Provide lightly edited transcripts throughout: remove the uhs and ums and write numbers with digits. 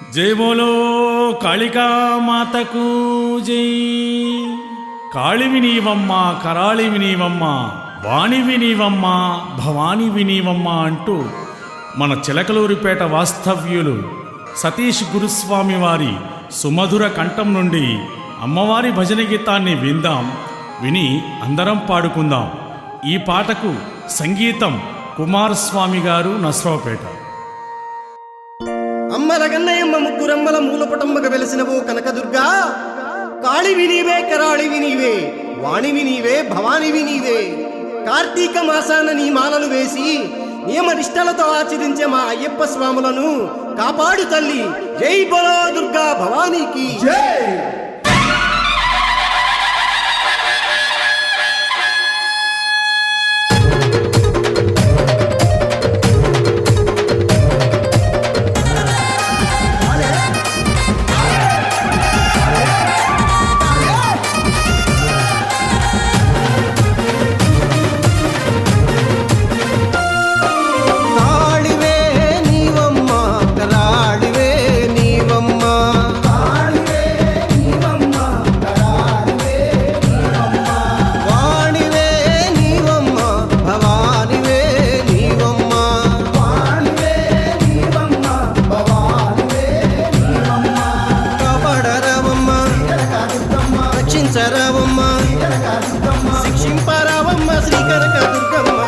जय बोलो कालिका मातकू जय। काळिवि नीवम्मा कराळिवि नीवम्मा వాణివి నీవమ్మా భవానివి నీవమ్మా అంటూ మన చిలకలూరిపేట వాస్తవ్యులు సతీష్ గురుస్వామి వారి సుమధుర కంఠం నుండి అమ్మవారి భజన గీతాన్ని విందాం, విని అందరం పాడుకుందాం. ఈ పాటకు సంగీతం కుమారస్వామి గారు, నస్రావుపేట. అమ్మల గన్నయమ్మ ముగ్గురమ్మల మూలపటమ్మగా వెలసినవో కనకదుర్గా, కాళివి నీవే కరాళివి నీవే వాణివి నీవే భవానివి నీవే. కార్తీక మాసాన నీ మాలలు వేసి నియమ నిష్టలతో ఆచరించే మా అయ్యప్ప స్వాములను కాపాడు తల్లి. జై బలో దుర్గా భవానీకి జై. శిక్షింపరావమ్మ శ్రీ కనక దుర్గమ్మ.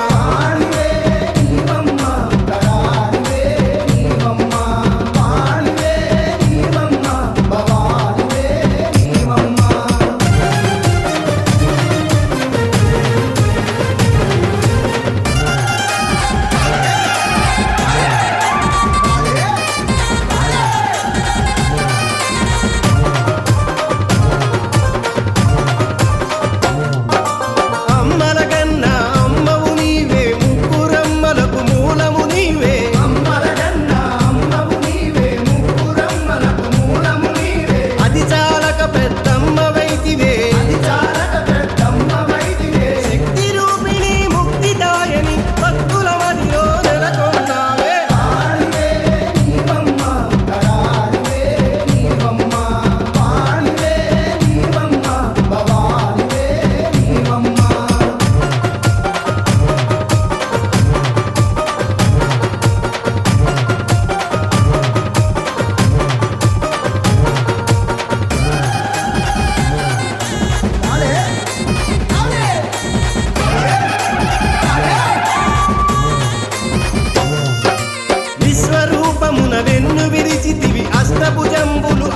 విశ్వరూపమున వెన్ను విరిచితివి అష్టభుజంబులు